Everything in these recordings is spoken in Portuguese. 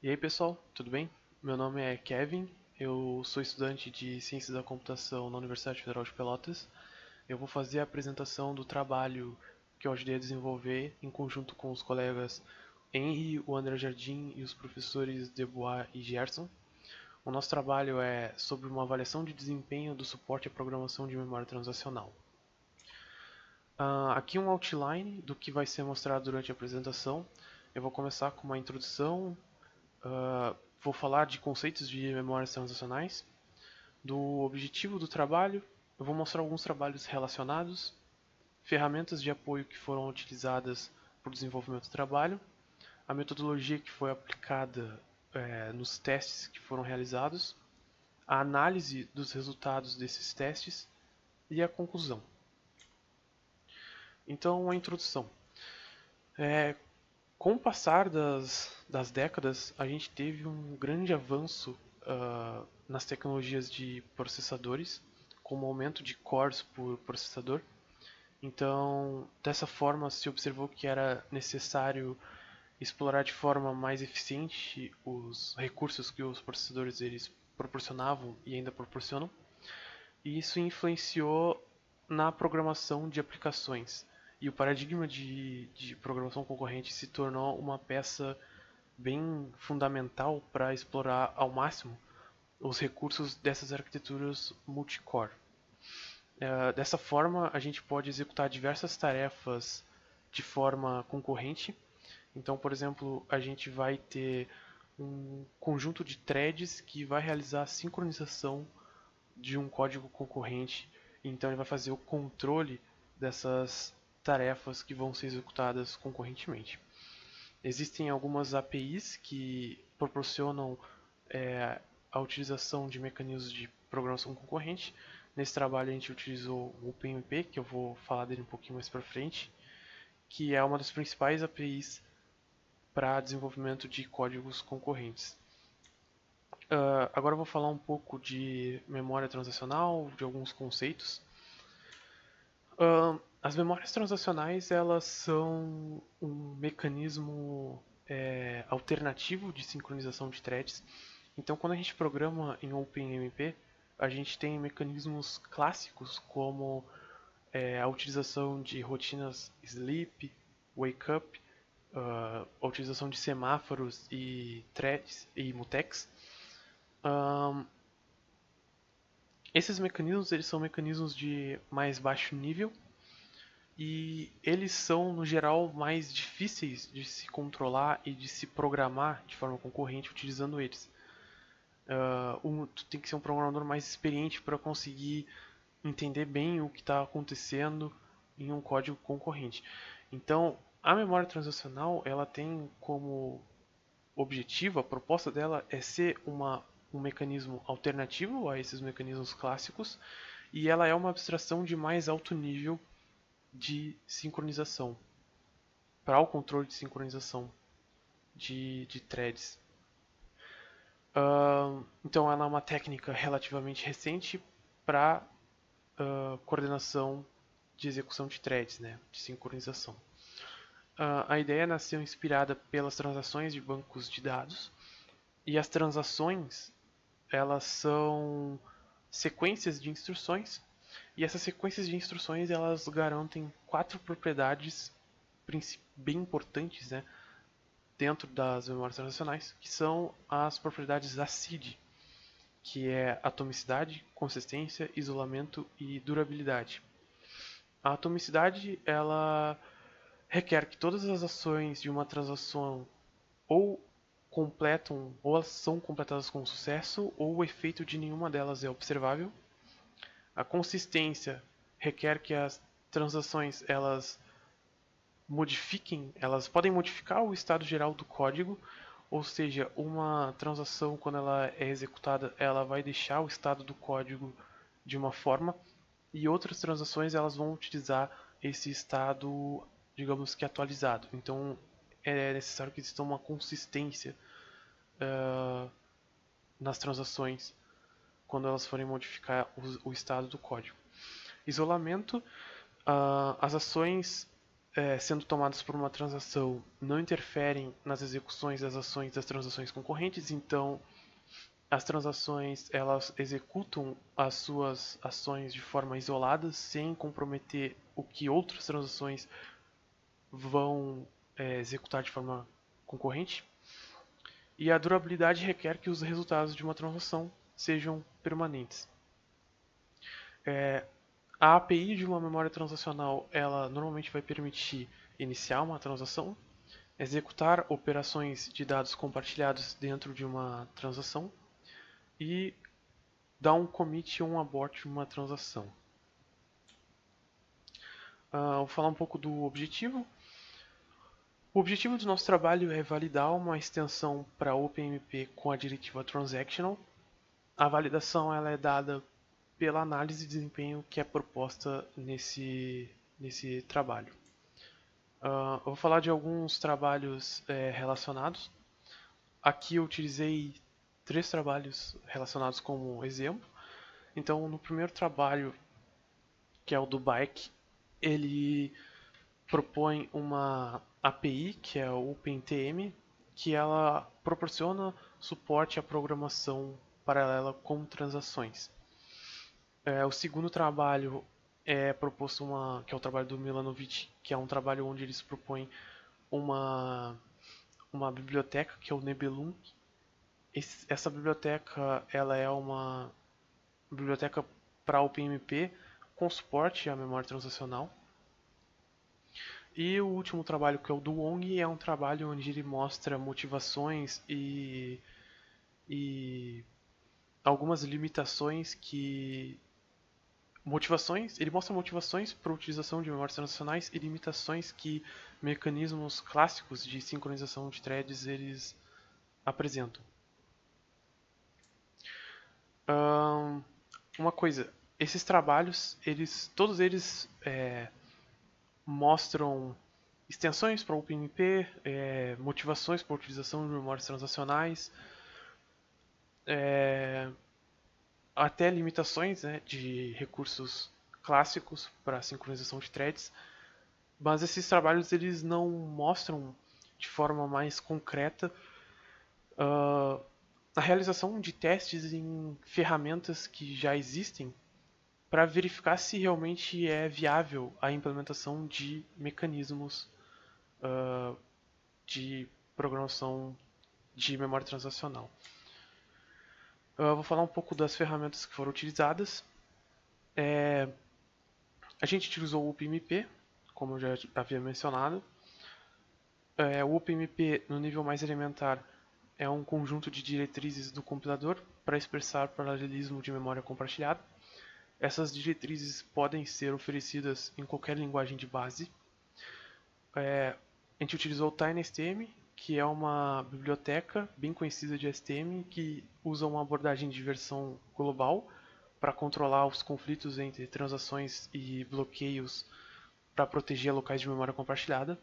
E aí pessoal, tudo bem? Meu nome é Kevin, eu sou estudante de Ciências da Computação na Universidade Federal de Pelotas. Eu vou fazer a apresentação do trabalho que eu ajudei a desenvolver em conjunto com os colegas Henry, o André Jardim e os professores Debois e Gerson. O nosso trabalho é sobre uma avaliação de desempenho do suporte à programação de memória transacional. Aqui um outline do que vai ser mostrado durante a apresentação. Eu vou começar com uma introdução. Vou falar de conceitos de memórias transacionais, do objetivo do trabalho, eu vou mostrar alguns trabalhos relacionados, ferramentas de apoio que foram utilizadas para o desenvolvimento do trabalho, a metodologia que foi aplicada nos testes que foram realizados, a análise dos resultados desses testes e a conclusão. Então, a introdução. Com o passar das décadas, a gente teve um grande avanço nas tecnologias de processadores, com o aumento de cores por processador. Então, dessa forma, se observou que era necessário explorar de forma mais eficiente os recursos que os processadores eles proporcionavam e ainda proporcionam. E isso influenciou na programação de aplicações. E o paradigma de programação concorrente se tornou uma peça bem fundamental para explorar ao máximo os recursos dessas arquiteturas multicore. Dessa forma, a gente pode executar diversas tarefas de forma concorrente. Então, por exemplo, a gente vai ter um conjunto de threads que vai realizar a sincronização de um código concorrente. Então, ele vai fazer o controle dessas tarefas que vão ser executadas concorrentemente. Existem algumas APIs que proporcionam a utilização de mecanismos de programação concorrente. Nesse trabalho a gente utilizou o OpenMP, que eu vou falar dele um pouquinho mais para frente, que é uma das principais APIs para desenvolvimento de códigos concorrentes. Agora eu vou falar um pouco de memória transacional, de alguns conceitos. As memórias transacionais elas são um mecanismo alternativo de sincronização de threads. Então, quando a gente programa em OpenMP, a gente tem mecanismos clássicos como a utilização de rotinas sleep, wake up, a utilização de semáforos e threads e mutex. Esses mecanismos eles são mecanismos de mais baixo nível e eles são, no geral, mais difíceis de se controlar e de se programar de forma concorrente utilizando eles. Tu tem que ser um programador mais experiente para conseguir entender bem o que está acontecendo em um código concorrente. Então, a memória transacional ela tem como objetivo, a proposta dela é ser um mecanismo alternativo a esses mecanismos clássicos e ela é uma abstração de mais alto nível de sincronização para o controle de sincronização de threads. Então ela é uma técnica relativamente recente para coordenação de execução de threads, né, de sincronização. A ideia nasceu inspirada pelas transações de bancos de dados e as transações elas são sequências de instruções e essas sequências de instruções elas garantem quatro propriedades bem importantes, né, dentro das memórias transacionais, que são as propriedades ACID, que é atomicidade, consistência, isolamento e durabilidade. A atomicidade ela requer que todas as ações de uma transação ou completam ou elas são completadas com sucesso ou o efeito de nenhuma delas é observável. A consistência requer que as transações elas podem modificar o estado geral do código, ou seja, uma transação quando ela é executada, ela vai deixar o estado do código de uma forma e outras transações elas vão utilizar esse estado, digamos que atualizado. Então é necessário que exista uma consistência nas transações quando elas forem modificar o estado do código. Isolamento, as ações sendo tomadas por uma transação não interferem nas execuções das ações das transações concorrentes, então as transações elas executam as suas ações de forma isolada, sem comprometer o que outras transações vão executar de forma concorrente. E a durabilidade requer que os resultados de uma transação sejam permanentes. A API de uma memória transacional, ela normalmente vai permitir iniciar uma transação, executar operações de dados compartilhados dentro de uma transação e dar um commit ou um abort de uma transação. Vou falar um pouco do objetivo. O objetivo do nosso trabalho é validar uma extensão para OpenMP com a diretiva Transactional. A validação ela é dada pela análise de desempenho que é proposta nesse trabalho. Eu vou falar de alguns trabalhos relacionados. Aqui eu utilizei 3 trabalhos relacionados como exemplo. Então, no primeiro trabalho, que é o do Bike, ele propõe uma API, que é o OpenTM, que ela proporciona suporte à programação paralela com transações. O segundo trabalho é proposto que é o trabalho do Milanovic, que é um trabalho onde eles propõem uma biblioteca que é o Nebelum. Essa biblioteca ela é uma biblioteca para OpenMP com suporte à memória transacional. E o último trabalho, que é o do Wong, é um trabalho onde ele mostra motivações e algumas limitações ele mostra motivações para a utilização de memórias transacionais e limitações que mecanismos clássicos de sincronização de threads eles apresentam. Uma coisa, esses trabalhos, todos eles mostram extensões para o OpenMP, motivações para a utilização de memórias transacionais, até limitações, né, de recursos clássicos para sincronização de threads, mas esses trabalhos eles não mostram de forma mais concreta a realização de testes em ferramentas que já existem para verificar se realmente é viável a implementação de mecanismos de programação de memória transacional. Eu vou falar um pouco das ferramentas que foram utilizadas. A gente utilizou o OpenMP, como eu já havia mencionado. O OpenMP, no nível mais elementar, é um conjunto de diretrizes do compilador para expressar paralelismo de memória compartilhada. Essas diretrizes podem ser oferecidas em qualquer linguagem de base. A gente utilizou o TinySTM, que é uma biblioteca bem conhecida de STM que usa uma abordagem de versão global para controlar os conflitos entre transações e bloqueios para proteger locais de memória compartilhada.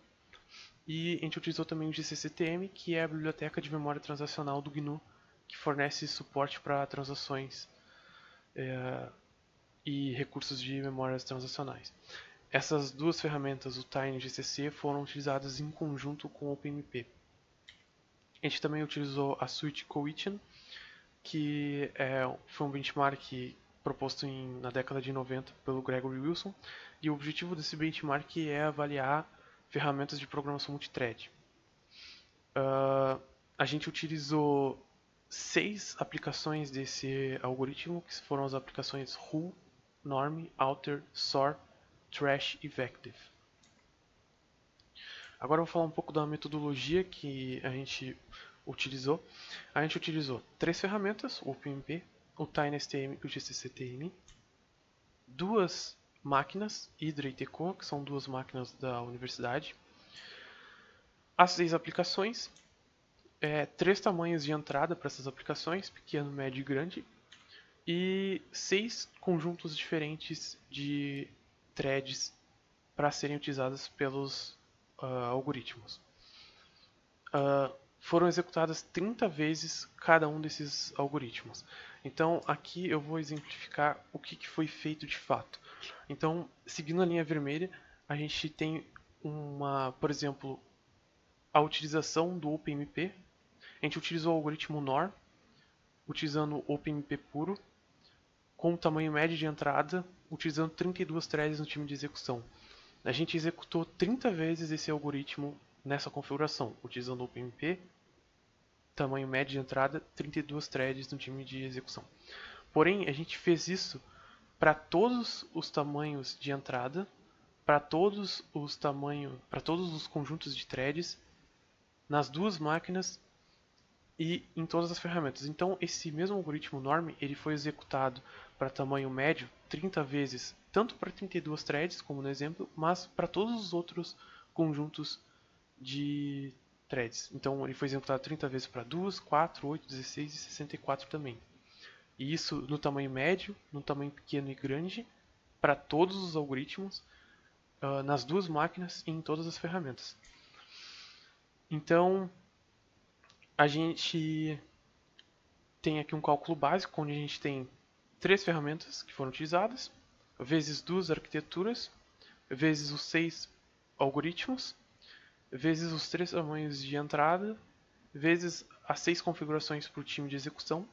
E a gente utilizou também o GCCTM, que é a biblioteca de memória transacional do GNU, que fornece suporte para transações e recursos de memórias transacionais. Essas duas ferramentas, o Tiny e o GCC, foram utilizadas em conjunto com o OpenMP. A gente também utilizou a suite Coitian, que foi um benchmark proposto na década de 90 pelo Gregory Wilson, e o objetivo desse benchmark é avaliar ferramentas de programação multithread. A gente utilizou 6 aplicações desse algoritmo, que foram as aplicações Who, Norm, Alter, Sort, Trash e Vective. Agora eu vou falar um pouco da metodologia que a gente utilizou. A gente utilizou 3 ferramentas, o OpenMP, o TinySTM e o GCCTM, 2 máquinas, Hydra e Teco, que são 2 máquinas da universidade, as 6 aplicações, 3 tamanhos de entrada para essas aplicações, pequeno, médio e grande, e 6 conjuntos diferentes de threads para serem utilizadas pelos algoritmos. Foram executadas 30 vezes cada um desses algoritmos. Então aqui eu vou exemplificar o que foi feito de fato. Então, seguindo a linha vermelha, a gente tem por exemplo, a utilização do OpenMP. A gente utilizou o algoritmo NOR, utilizando o OpenMP puro, com o tamanho médio de entrada, utilizando 32 threads no time de execução. A gente executou 30 vezes esse algoritmo nessa configuração, utilizando o OpenMP, tamanho médio de entrada, 32 threads no time de execução. Porém, a gente fez isso para todos os tamanhos de entrada, para todos os conjuntos de threads, nas duas máquinas e em todas as ferramentas. Então, esse mesmo algoritmo norm, ele foi executado para tamanho médio 30 vezes, tanto para 32 threads, como no exemplo, mas para todos os outros conjuntos de threads. Então, ele foi executado 30 vezes para 2, 4, 8, 16 e 64 também. E isso no tamanho médio, no tamanho pequeno e grande, para todos os algoritmos, nas duas máquinas e em todas as ferramentas. Então, a gente tem aqui um cálculo básico, onde a gente tem 3 ferramentas que foram utilizadas, vezes 2 arquiteturas, vezes os 6 algoritmos, vezes os 3 tamanhos de entrada, vezes as 6 configurações para o time de execução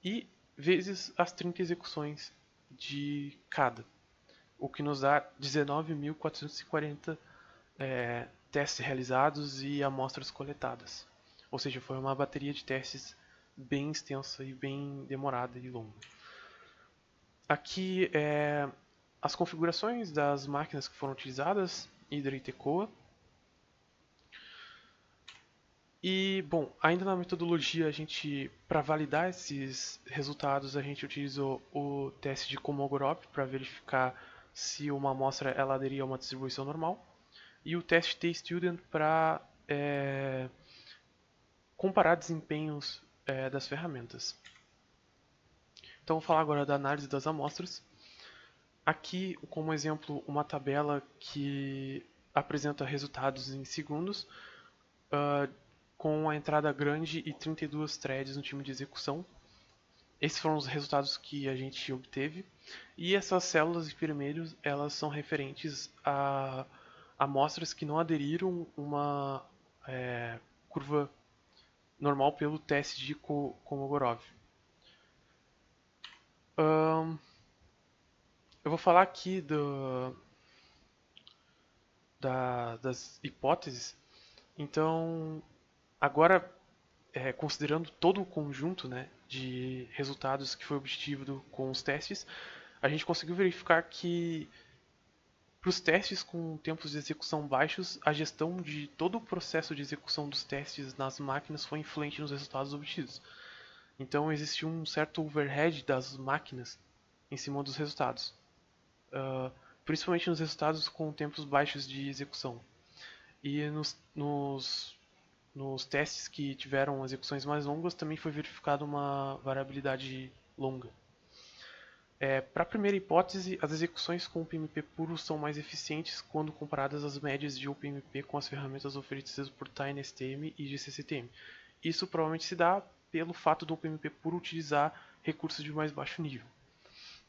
e vezes as 30 execuções de cada, o que nos dá 19.440 testes realizados e amostras coletadas. Ou seja, foi uma bateria de testes bem extensa e bem demorada e longa. Aqui as configurações das máquinas que foram utilizadas, Hydra e Tekoa. E, bom, ainda na metodologia, para validar esses resultados, a gente utilizou o teste de Kolmogorov para verificar se uma amostra ela aderia a uma distribuição normal, e o teste T-Student para comparar desempenhos das ferramentas. Então, vou falar agora da análise das amostras. Aqui, como exemplo, uma tabela que apresenta resultados em segundos, com a entrada grande e 32 threads no time de execução. Esses foram os resultados que a gente obteve. E essas células de vermelhos, elas são referentes a amostras que não aderiram uma curva normal pelo teste de Kolmogorov. Eu vou falar aqui das hipóteses. Então, agora, considerando todo o conjunto, né, de resultados que foi obtido com os testes, a gente conseguiu verificar que para os testes com tempos de execução baixos, a gestão de todo o processo de execução dos testes nas máquinas foi influente nos resultados obtidos. Então existiu um certo overhead das máquinas em cima dos resultados, principalmente nos resultados com tempos baixos de execução. E nos testes que tiveram execuções mais longas também foi verificada uma variabilidade longa. Para a primeira hipótese, as execuções com o OpenMP puro são mais eficientes quando comparadas às médias de OpenMP com as ferramentas oferecidas por TinySTM e GCCTM. Isso provavelmente se dá pelo fato do OpenMP puro utilizar recursos de mais baixo nível.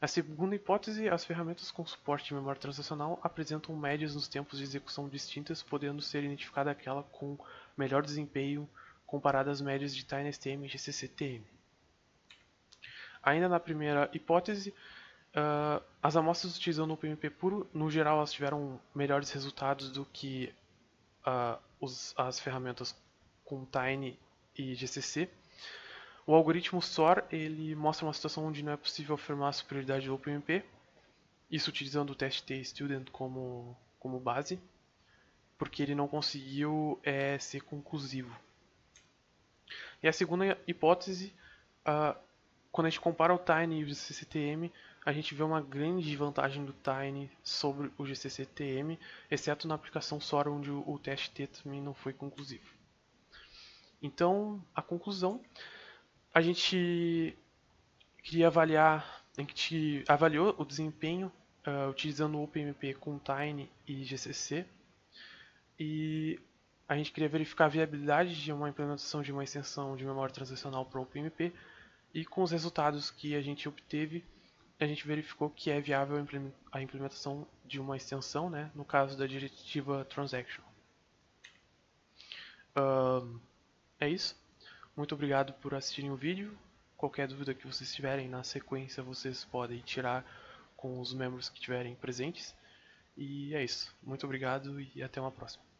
Na segunda hipótese, as ferramentas com suporte de memória transacional apresentam médias nos tempos de execução distintas, podendo ser identificada aquela com melhor desempenho comparada às médias de TinySTM e GCCTM. Ainda na primeira hipótese, as amostras utilizando o OpenMP puro, no geral, elas tiveram melhores resultados do que as ferramentas com Tiny e GCC. O algoritmo SOR ele mostra uma situação onde não é possível afirmar a superioridade do OpenMP, isso utilizando o teste T-Student como base, porque ele não conseguiu ser conclusivo. E a segunda hipótese, quando a gente compara o Tiny e o GCCTM, a gente vê uma grande vantagem do Tiny sobre o GCCTM, exceto na aplicação SOR, onde o teste T também não foi conclusivo. Então, a conclusão, a gente avaliou o desempenho utilizando o OpenMP com Tiny e GCC, e a gente queria verificar a viabilidade de uma implementação de uma extensão de memória transacional para o OpenMP, e com os resultados que a gente obteve, a gente verificou que é viável a implementação de uma extensão, né, no caso da diretiva Transaction. É isso. Muito obrigado por assistirem o vídeo. Qualquer dúvida que vocês tiverem na sequência, vocês podem tirar com os membros que estiverem presentes. E é isso. Muito obrigado e até uma próxima.